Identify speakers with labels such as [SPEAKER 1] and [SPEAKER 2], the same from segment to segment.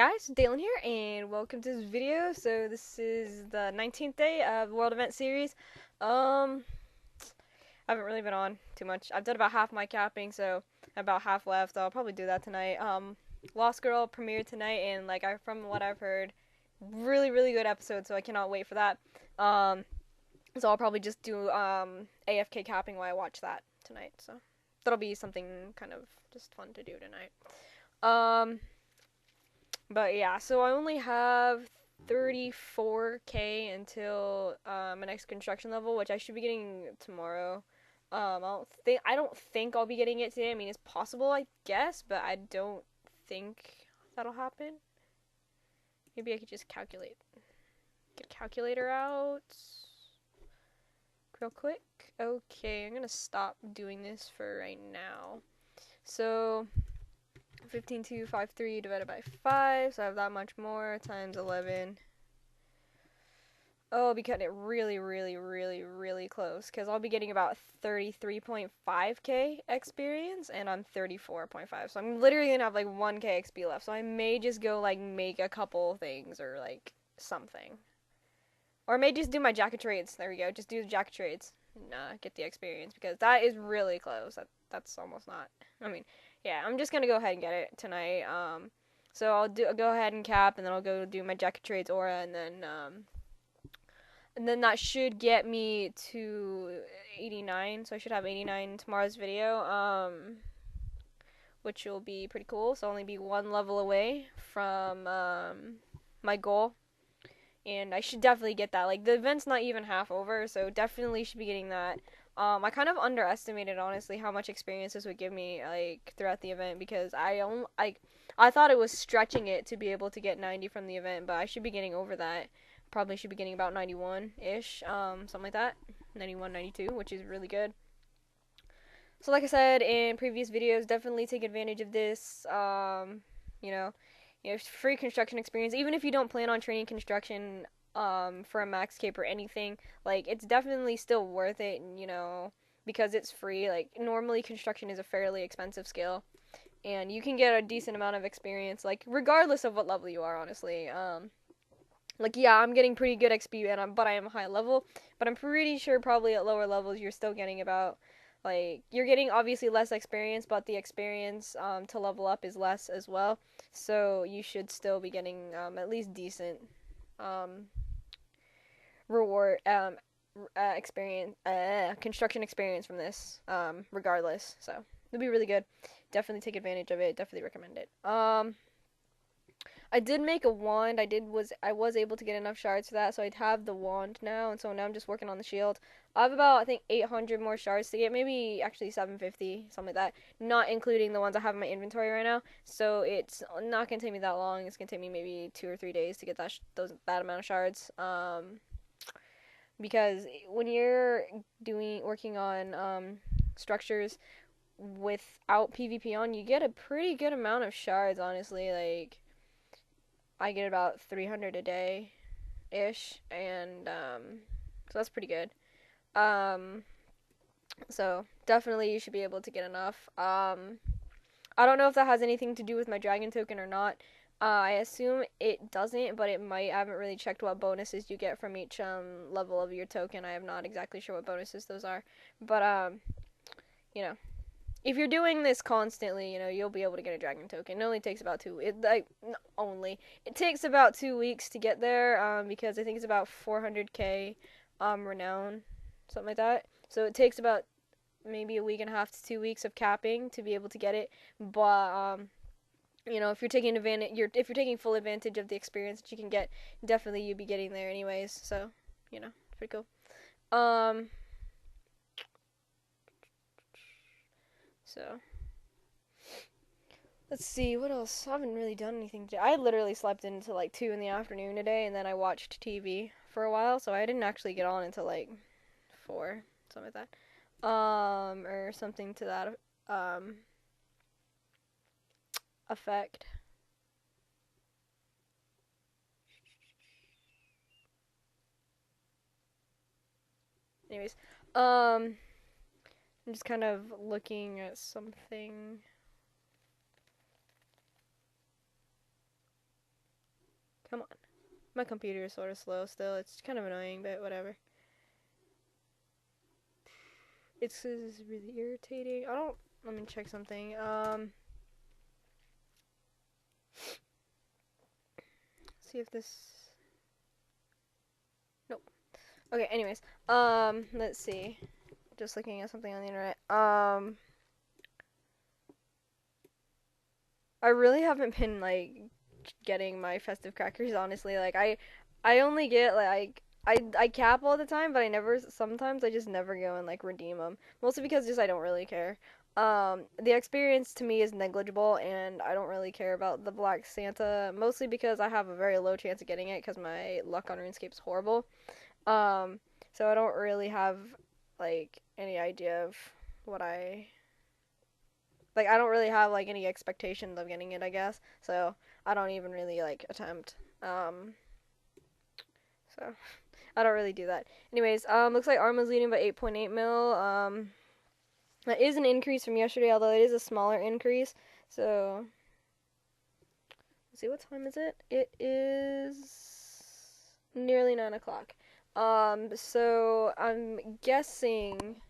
[SPEAKER 1] guys, Dayln here, and welcome to this video. So this is the 19th day of the World Event Series. I haven't really been on too much. I've done about half my capping, so about half left. I'll probably do that tonight. Lost Girl premiered tonight, and from what I've heard, really good episode. So I cannot wait for that. So I'll probably just do AFK capping while I watch that tonight. So that'll be something kind of just fun to do tonight. But yeah, so I only have 34k until my next construction level, which I should be getting tomorrow. I don't think I'll be getting it today. I mean, it's possible, I guess, but I don't think that'll happen. Maybe I could just get a calculator out real quick. Okay, I'm gonna stop doing this for right now. So 15,253 divided by 5, so I have that much more, times 11. Oh, I'll be cutting it really close, because I'll be getting about 33.5k experience, and I'm 34.5, so I'm literally gonna have like 1k XP left, so I may just go like make a couple things, or like something. Or I may just do my jacket trades, there we go, just do the jacket trades, and get the experience, because that is really close, that's almost not, I mean, yeah, I'm just gonna go ahead and get it tonight. So I'll go ahead and cap, and then I'll go do my jacket trades aura, and then that should get me to 89. So I should have 89 in tomorrow's video. Which will be pretty cool. So I'll only be one level away from my goal, and I should definitely get that. Like the event's not even half over, so definitely should be getting that. I kind of underestimated, honestly, how much experience this would give me, like, throughout the event, because I thought it was stretching it to be able to get 90 from the event, but I should be getting over that. Probably should be getting about 91-ish, something like that, 91, 92, which is really good. So like I said in previous videos, definitely take advantage of this, you know, free construction experience, even if you don't plan on training construction, for a max cape or anything, like, it's definitely still worth it, because it's free. Like, normally construction is a fairly expensive skill, and you can get a decent amount of experience, like, regardless of what level you are, honestly. Like, yeah, I'm getting pretty good XP, but I am high level, but I'm pretty sure probably at lower levels you're still getting about, like, you're getting obviously less experience, but the experience to level up is less as well, so you should still be getting at least decent reward experience, construction experience from this, regardless. So it'll be really good. Definitely take advantage of it. Definitely recommend it. I did make a wand. I was able to get enough shards for that, so I'd have the wand now, and so now I'm just working on the shield. I have about, I think, 800 more shards to get, maybe actually 750, something like that, not including the ones I have in my inventory right now. So it's not gonna take me that long. It's gonna take me maybe 2 or 3 days to get that amount of shards. Because when you're working on structures without PvP on, you get a pretty good amount of shards, honestly. Like, I get about 300 a day ish, and so that's pretty good. So definitely you should be able to get enough. I don't know if that has anything to do with my dragon token or not. I assume it doesn't, but it might. I haven't really checked what bonuses you get from each level of your token. I am not exactly sure what bonuses those are, but if you're doing this constantly, you'll be able to get a dragon token. It only takes about it takes about 2 weeks to get there, because I think it's about 400k renown, something like that. So it takes about maybe a week and a half to 2 weeks of capping to be able to get it. But if you're taking full advantage of the experience that you can get, definitely you'll be getting there anyways. So, it's pretty cool. So, let's see, what else? I haven't really done anything today. I literally slept until like 2 in the afternoon today, and then I watched TV for a while, so I didn't actually get on until like 4, something like that. Or something to that, effect. Anyways, I'm just kind of looking at something. Come on. My computer is sort of slow still. It's kind of annoying, but whatever. It's really irritating. Let me check something. See if this, nope. Okay, anyways. Let's see. Just looking at something on the internet. I really haven't been, like, getting my festive crackers, honestly. Like, I only get, like, I cap all the time, but sometimes I just never go and, like, redeem them. Mostly because just I don't really care. The experience to me is negligible, and I don't really care about the Black Santa, mostly because I have a very low chance of getting it, because my luck on RuneScape is horrible. So I don't really have, like, any idea of what I don't really have, like, any expectations of getting it, I guess. So I don't even really, like, attempt. So I don't really do that. Anyways, looks like Arma's leading by 8.8 mil. That is an increase from yesterday, although it is a smaller increase. So let's see, what time is it? It is nearly 9 o'clock. So I'm guessing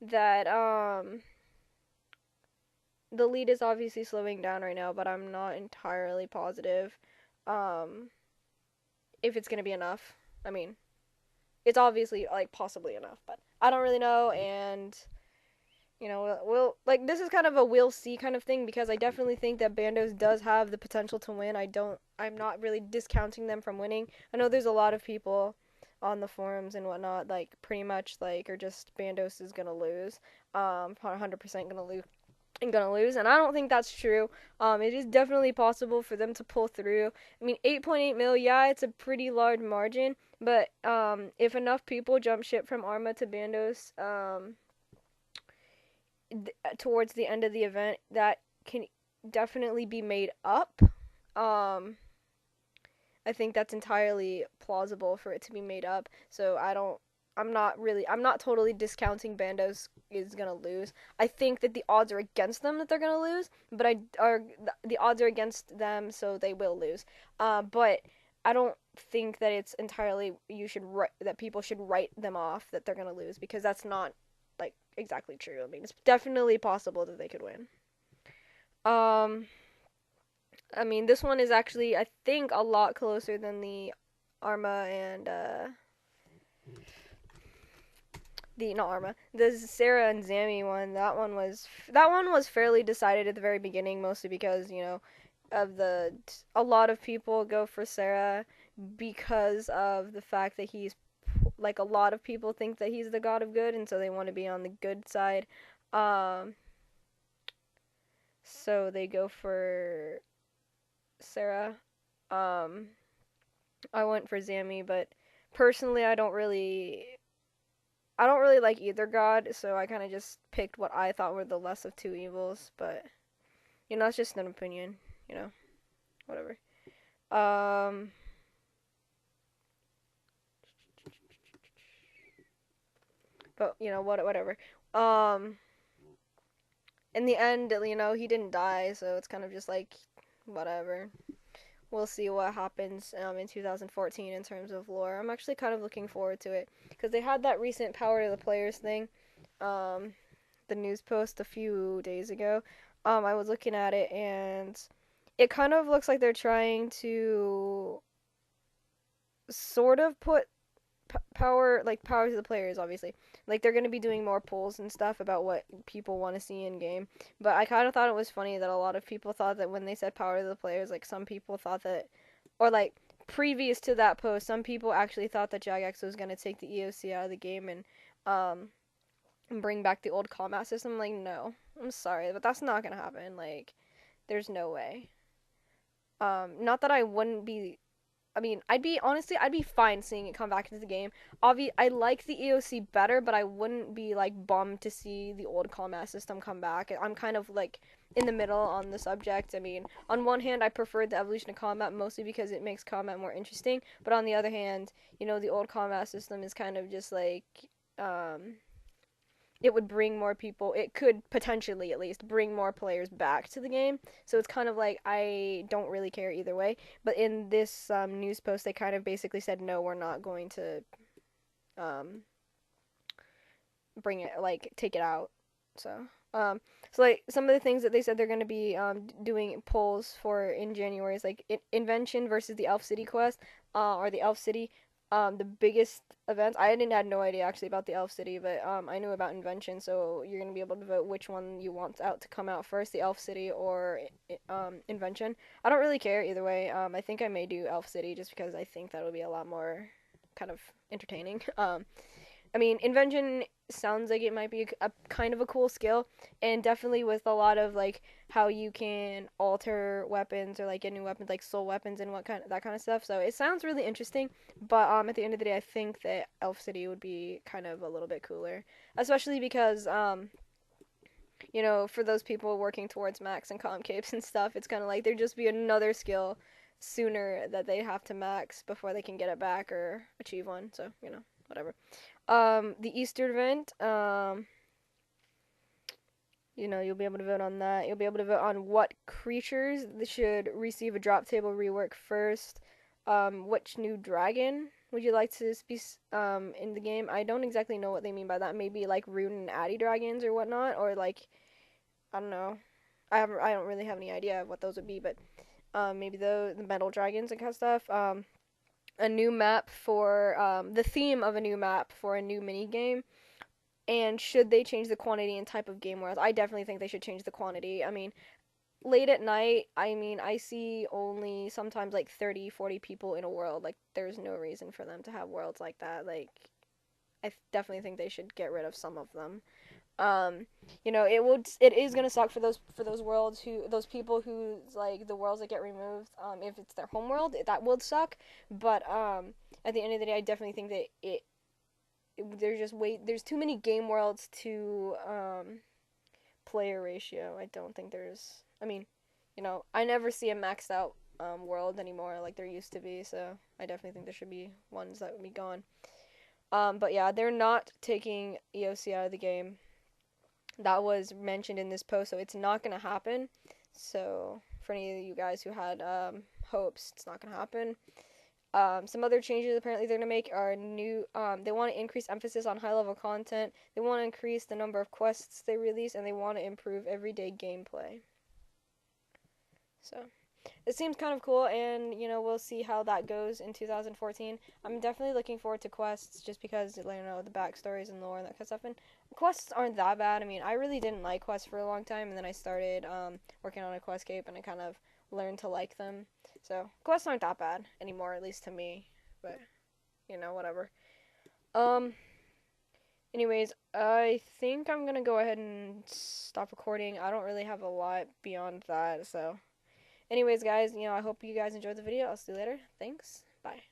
[SPEAKER 1] that the lead is obviously slowing down right now, but I'm not entirely positive if it's gonna be enough. I mean, it's obviously, like, possibly enough, but I don't really know, and we'll like, this is kind of a we'll see kind of thing, because I definitely think that Bandos does have the potential to win. I'm not really discounting them from winning. I know there's a lot of people on the forums and whatnot, like, pretty much, like, are just Bandos is gonna lose, 100% gonna lose, and I don't think that's true. It is definitely possible for them to pull through. I mean, 8.8 mil, yeah, it's a pretty large margin, but if enough people jump ship from Arma to Bandos towards the end of the event, that can definitely be made up. I think that's entirely plausible for it to be made up. So I'm not totally discounting Bandos is gonna lose. I think that the odds are against them that they're gonna lose, but the odds are against them, so they will lose. But I don't think that it's entirely that people should write them off that they're gonna lose, because that's not, like, exactly true. I mean, it's definitely possible that they could win. I mean, this one is actually, I think, a lot closer than the Arma and the Sarah and Zami one. That one was fairly decided at the very beginning, mostly because, a lot of people go for Sarah because of the fact that he's, like, a lot of people think that he's the god of good, and so they want to be on the good side. So they go for Sarah. I went for Zami, but personally I don't really like either god, so I kind of just picked what I thought were the less of two evils, but it's just an opinion, whatever. But whatever. In the end, he didn't die, so it's kind of just like whatever. We'll see what happens in 2014 in terms of lore. I'm actually kind of looking forward to it, because they had that recent Power to the Players thing, the news post a few days ago. I was looking at it, and it kind of looks like they're trying to sort of put power to the players, obviously. Like, they're going to be doing more polls and stuff about what people want to see in game. But I kind of thought it was funny that a lot of people thought that when they said power to the players, like, some people thought that, or like, previous to that post, some people actually thought that Jagex was going to take the EOC out of the game and bring back the old combat system. Like, no, I'm sorry, but that's not going to happen. Like, there's no way. Not that I wouldn't be, I mean, I'd be fine seeing it come back into the game. I like the EOC better, but I wouldn't be, like, bummed to see the old combat system come back. I'm kind of, like, in the middle on the subject. I mean, on one hand, I preferred the evolution of combat mostly because it makes combat more interesting, but on the other hand, the old combat system is kind of just, like, it would bring more people. It could potentially, at least, bring more players back to the game. So it's kind of like I don't really care either way. But in this news post, they kind of basically said, no, we're not going to um, bring it, like, take it out. So, so like some of the things that they said they're going to be doing polls for in January is like Invention versus the Elf City quest, or the Elf City. The biggest events. I didn't had no idea actually about the Elf City, but I knew about Invention. So you're gonna be able to vote which one you want out to come out first, the Elf City or Invention. I don't really care either way. I think I may do Elf City just because I think that would be a lot more kind of entertaining. I mean, Invention sounds like it might be a kind of a cool skill, and definitely with a lot of like how you can alter weapons or like get new weapons like soul weapons and what kind of that kind of stuff. So it sounds really interesting, but at the end of the day, I think that Elf City would be kind of a little bit cooler, especially because you know, for those people working towards max and comp capes and stuff, it's kind of like there'd just be another skill sooner that they have to max before they can get it back or achieve one. So you know, whatever. The Easter event, you know, you'll be able to vote on that. You'll be able to vote on what creatures should receive a drop table rework first. Which new dragon would you like to be in the game? I don't exactly know what they mean by that. Maybe like Rune and Addy dragons or whatnot, or like I don't know. I don't really have any idea what those would be, but maybe the metal dragons and kind of stuff. A new map for the theme of a new map for a new mini game. And should they change the quantity and type of game worlds? I definitely think they should change the quantity. I mean, late at night, I mean, I see only sometimes like 30, 40 people in a world. Like, there's no reason for them to have worlds like that. Like, I definitely think they should get rid of some of them. Um, you know, it is gonna suck for those worlds those people who like the worlds that get removed. If it's their home world, that would suck. But at the end of the day, I definitely think that there's too many game worlds to player ratio. I don't think there's. I mean, you know, I never see a maxed out world anymore like there used to be. So I definitely think there should be ones that would be gone. But yeah, they're not taking EOC out of the game. That was mentioned in this post, so it's not gonna happen. So for any of you guys who had hopes, it's not gonna happen. Some other changes apparently they're going to make are new. They want to increase emphasis on high level content. They want to increase the number of quests they release, and they want to improve everyday gameplay. So it seems kind of cool, and you know we'll see how that goes in 2014. I'm definitely looking forward to quests just because you know the backstories and lore and that kind of stuff. And quests aren't that bad. I mean, I really didn't like quests for a long time, and then I started working on a questcape, and I kind of learned to like them. So quests aren't that bad anymore, at least to me. But you know, whatever. Um. Anyways, I think I'm gonna go ahead and stop recording. I don't really have a lot beyond that. So, anyways, guys, you know, I hope you guys enjoyed the video. I'll see you later. Thanks. Bye.